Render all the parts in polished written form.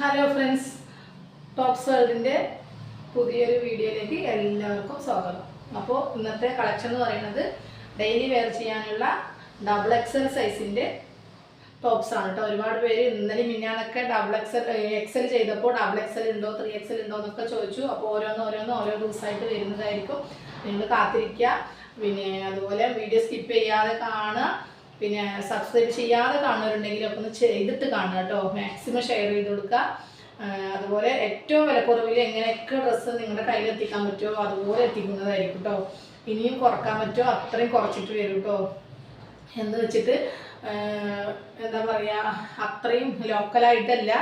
Hello friends, tops വേൾഡിൻ്റെ പുതിയൊരു വീഡിയോയിലേക്ക് എല്ലാവർക്കും സ്വാഗതം. അപ്പോൾ ഇന്നത്തെ കളക്ഷൻ എന്ന് പറയുന്നത് ഡെയിലി വെയർ ചെയ്യാനുള്ള ഡബിൾ എക്സൽ സൈസിൻ്റെ ടോപ്സ് ആണ് കേട്ടോ. ഒരുപാട് പേര് ഇന്നലെ മിന്നാന്നൊക്കെ എക്സൽ ചെയ്തപ്പോൾ ഡബിൾ എക്സൽ ഉണ്ടോ 3XL ഉണ്ടോ എന്നൊക്കെ ചോദിച്ചു. അപ്പോൾ ഓരോ ദിവസമായിട്ട് വരുന്നതായിരിക്കും. നിങ്ങൾ കാത്തിരിക്കുക. പിന്നെ അതുപോലെ വീഡിയോ സ്കിപ്പ് ചെയ്യാതെ കാണുക. പിന്നെ സബ്സ്ക്രൈബ് ചെയ്യാതെ കാണുന്നവരുണ്ടെങ്കിൽ ഒക്കെ ഒന്ന് ചെയ്തിട്ട് കാണുക കേട്ടോ. മാക്സിമം ഷെയർ ചെയ്ത് കൊടുക്കുക. അതുപോലെ ഏറ്റവും വിലക്കുറവിൽ എങ്ങനെയൊക്കെ ഡ്രസ്സ് നിങ്ങളുടെ കയ്യിൽ എത്തിക്കാൻ പറ്റുമോ അതുപോലെ എത്തിക്കുന്നതായിരിക്കും കേട്ടോ. ഇനിയും കുറക്കാൻ പറ്റുമോ അത്രയും കുറച്ചിട്ട് വരും കേട്ടോ. എന്ന് വെച്ചിട്ട് എന്താ പറയുക, അത്രയും ലോക്കലായിട്ടല്ല,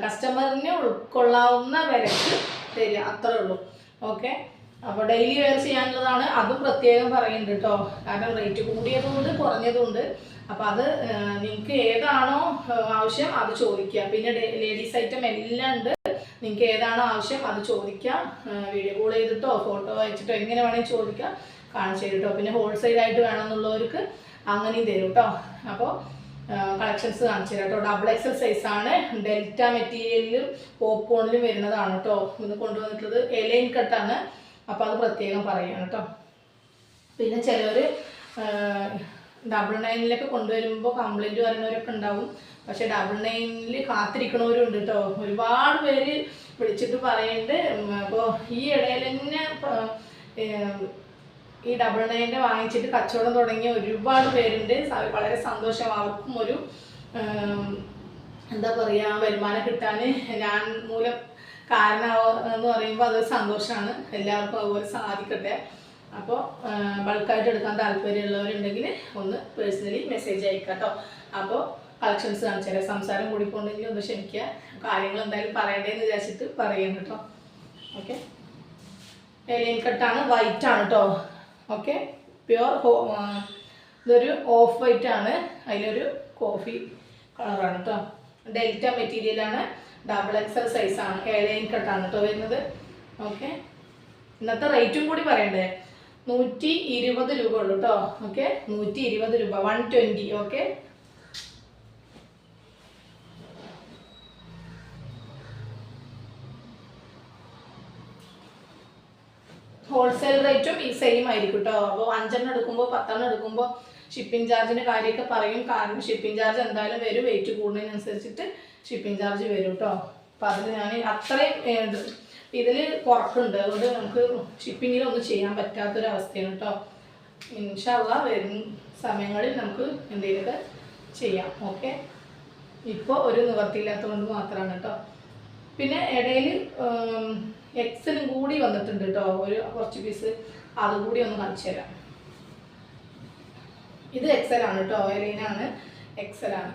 കസ്റ്റമറിന് ഉൾക്കൊള്ളാവുന്ന വിലക്ക് തരിക, അത്രേ ഉള്ളൂ. ഓക്കെ, അപ്പോൾ ഡെയിലി വെയർ ചെയ്യാനുള്ളതാണ്. അതും പ്രത്യേകം പറയുന്നുണ്ട് കേട്ടോ. കാരണം റേറ്റ് കൂടിയതുകൊണ്ട് കുറഞ്ഞതുകൊണ്ട്. അപ്പോൾ അത് നിങ്ങൾക്ക് ഏതാണോ ആവശ്യം അത് ചോദിക്കുക. പിന്നെ ലേഡീസ് ഐറ്റം എല്ലാം ഉണ്ട്. നിങ്ങൾക്ക് ഏതാണോ ആവശ്യം അത് ചോദിക്കാം. വീഡിയോ കോൾ ചെയ്തിട്ടോ ഫോട്ടോ അയച്ചിട്ടോ എങ്ങനെ വേണമെങ്കിൽ ചോദിക്കാം, കാണിച്ചു തരും കേട്ടോ. പിന്നെ ഹോൾസെയിലായിട്ട് വേണമെന്നുള്ളവർക്ക് അങ്ങനെയും തരും കേട്ടോ. അപ്പോൾ കളക്ഷൻസ് കാണിച്ചു തരാം കേട്ടോ. ഡബിൾ എക്സൽ സൈസാണ്. ഡെൽറ്റ മെറ്റീരിയലിലും പോപ്കോണിലും വരുന്നതാണ് കേട്ടോ. ഇന്ന് കൊണ്ടുവന്നിട്ടുള്ളത് എലൈൻ കട്ടാണ്. അപ്പോൾ അത് പ്രത്യേകം പറയുകയാണ് കേട്ടോ. പിന്നെ ചിലർ 99-ലൊക്കെ കൊണ്ടുവരുമ്പോൾ കംപ്ലൈൻറ്റ് പറയുന്നവരൊക്കെ ഉണ്ടാവും. പക്ഷേ 99-ൽ കാത്തിരിക്കണവരും ഉണ്ട് കേട്ടോ. ഒരുപാട് പേര് വിളിച്ചിട്ട് പറയുന്നുണ്ട്. അപ്പോൾ ഈ ഇടയിൽ തന്നെ ഈ 99-ൻ്റെ വാങ്ങിച്ചിട്ട് കച്ചവടം തുടങ്ങിയ ഒരുപാട് പേരുണ്ട്. വളരെ സന്തോഷം. അവർക്കും ഒരു എന്താ പറയുക, വരുമാനം കിട്ടാൻ ഞാൻ മൂലം കാരണമെന്ന് പറയുമ്പോൾ അതൊരു സന്തോഷമാണ്. എല്ലാവർക്കും അതുപോലെ സാധിക്കട്ടെ. അപ്പോൾ ബൾക്കായിട്ട് എടുക്കാൻ താല്പര്യമുള്ളവരുണ്ടെങ്കിൽ ഒന്ന് പേഴ്സണലി മെസ്സേജ് അയക്കാം കേട്ടോ. അപ്പോൾ കളക്ഷൻസ് കാണിച്ചു തരാം. സംസാരം കൂടിക്കൊണ്ടെങ്കിൽ ഒന്ന് ക്ഷമിക്കുക. കാര്യങ്ങൾ എന്തായാലും പറയണ്ടേന്ന് വിചാരിച്ചിട്ട് പറയാം കേട്ടോ. ഓക്കെ, എലൈൻ കട്ടാണ്, വൈറ്റ് ആണ് കേട്ടോ. ഓക്കെ, പ്യുവർ ഇതൊരു ഓഫ് വൈറ്റ് ആണ്, അതിലൊരു കോഫി കളറാണ് കേട്ടോ. ഡെൽറ്റ മെറ്റീരിയലാണ്, ഡബിൾ എക്സൽ സൈസാണ്, എലൈൻ കട്ടാണ് കേട്ടോ വരുന്നത്. ഓക്കെ, ഇന്നത്തെ റേറ്റും കൂടി പറയണ്ടേ. 120 രൂപ ഉള്ളൂ കേട്ടോ. ഓക്കെ, 120 രൂപ, 120. ഓക്കെ, ഹോൾസെയിൽ റേറ്റും ഈ സെയിം ആയിരിക്കും കേട്ടോ. അപ്പോൾ 5 എടുക്കുമ്പോൾ 10 എടുക്കുമ്പോൾ ഷിപ്പിംഗ് ചാർജിൻ്റെ കാര്യമൊക്കെ പറയും. കാരണം ഷിപ്പിംഗ് ചാർജ് എന്തായാലും വരും. വെയിറ്റ് കൂടുന്നതിനനുസരിച്ചിട്ട് ഷിപ്പിംഗ് ചാർജ് വരും കേട്ടോ. അപ്പോൾ അതിൽ ഞാൻ അത്രയും ഇതിൽ കുറക്കുന്നുണ്ട്. അതുകൊണ്ട് നമുക്ക് ഷിപ്പിങ്ങിലൊന്നും ചെയ്യാൻ പറ്റാത്തൊരവസ്ഥയാണ് കേട്ടോ. ഇൻഷാ അല്ലാഹ് വരും സമയങ്ങളിൽ നമുക്ക് എന്തെങ്കിലുമൊക്കെ ചെയ്യാം. ഓക്കെ, ഇപ്പോൾ ഒരു നിവർത്തിയില്ലാത്തതുകൊണ്ട് മാത്രമാണ് കേട്ടോ. പിന്നെ ഇടയിൽ എക്സലും കൂടി വന്നിട്ടുണ്ട് കേട്ടോ. കുറച്ച് പീസ് അതുകൂടി ഒന്ന് കാണിച്ചു തരാം. ഇത് എക്സലാണ് കേട്ടോ. എലൈനാണ്, എക്സലാണ്.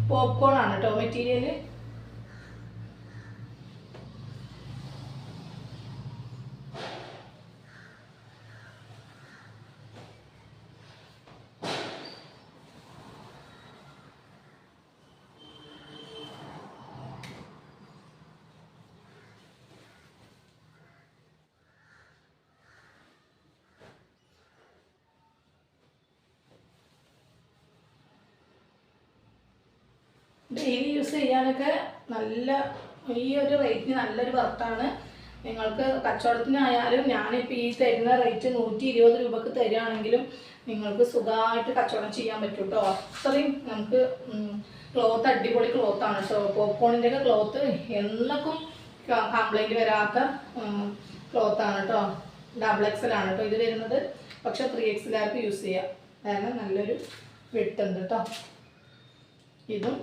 പോപ്കോൺ ആണ് കേട്ടോ മെറ്റീരിയൽ. ഡെയിലി യൂസ് ചെയ്യാനൊക്കെ നല്ല, ഈ ഒരു റേറ്റിന് നല്ലൊരു വർത്താണ്. നിങ്ങൾക്ക് കച്ചവടത്തിനായാലും ഞാനിപ്പോൾ ഈ തരുന്ന റേറ്റ് 120 രൂപക്ക് തരികയാണെങ്കിലും നിങ്ങൾക്ക് സുഖമായിട്ട് കച്ചവടം ചെയ്യാൻ പറ്റും കേട്ടോ. അത്രയും നമുക്ക് ക്ലോത്ത് അടിപൊളി ക്ലോത്താണ് കേട്ടോ. പോപ്കോണിൻ്റെയൊക്കെ ക്ലോത്ത് എന്നൊക്കെ കംപ്ലൈൻറ്റ് വരാത്ത ക്ലോത്താണ് കേട്ടോ. ഡബിൾ എക്സലാണ് കേട്ടോ ഇത് വരുന്നത്. പക്ഷെ 3XL യൂസ് ചെയ്യാം. കാരണം നല്ലൊരു വെട്ടുണ്ട് കേട്ടോ. ഇതും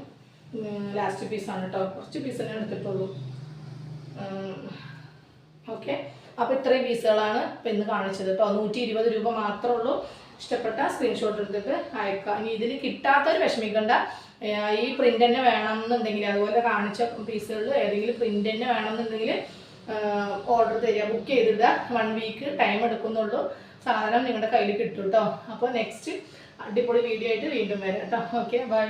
ലാസ്റ്റ് പീസാണ് കേട്ടോ. കുറച്ച് പീസ് തന്നെ എടുത്തിട്ടുള്ളൂ. ഓക്കെ, അപ്പോൾ ഇത്രയും പീസുകളാണ് ഇപ്പം ഇന്ന് കാണിച്ചത് കേട്ടോ. 120 രൂപ മാത്രമേ ഉള്ളൂ. ഇഷ്ടപ്പെട്ട സ്ക്രീൻഷോട്ട് എടുത്തിട്ട് അയക്കാം. ഇനി ഇതിൽ കിട്ടാത്തൊരു വിഷമിക്കണ്ട. ഈ പ്രിൻ്റ് തന്നെ വേണമെന്നുണ്ടെങ്കിൽ, അതുപോലെ കാണിച്ച പീസുകളിൽ ഏതെങ്കിലും പ്രിൻ്റ് തന്നെ വേണമെന്നുണ്ടെങ്കിൽ ഓർഡർ തരിക, ബുക്ക് ചെയ്തിടുക. 1 വീക്ക് ടൈം എടുക്കുന്നുള്ളൂ. സാധനം നിങ്ങളുടെ കയ്യിൽ കിട്ടും കേട്ടോ. അപ്പോൾ നെക്സ്റ്റ് അടിപൊളി വീഡിയോ ആയിട്ട് വീണ്ടും വരാം കേട്ടോ. Okay, by.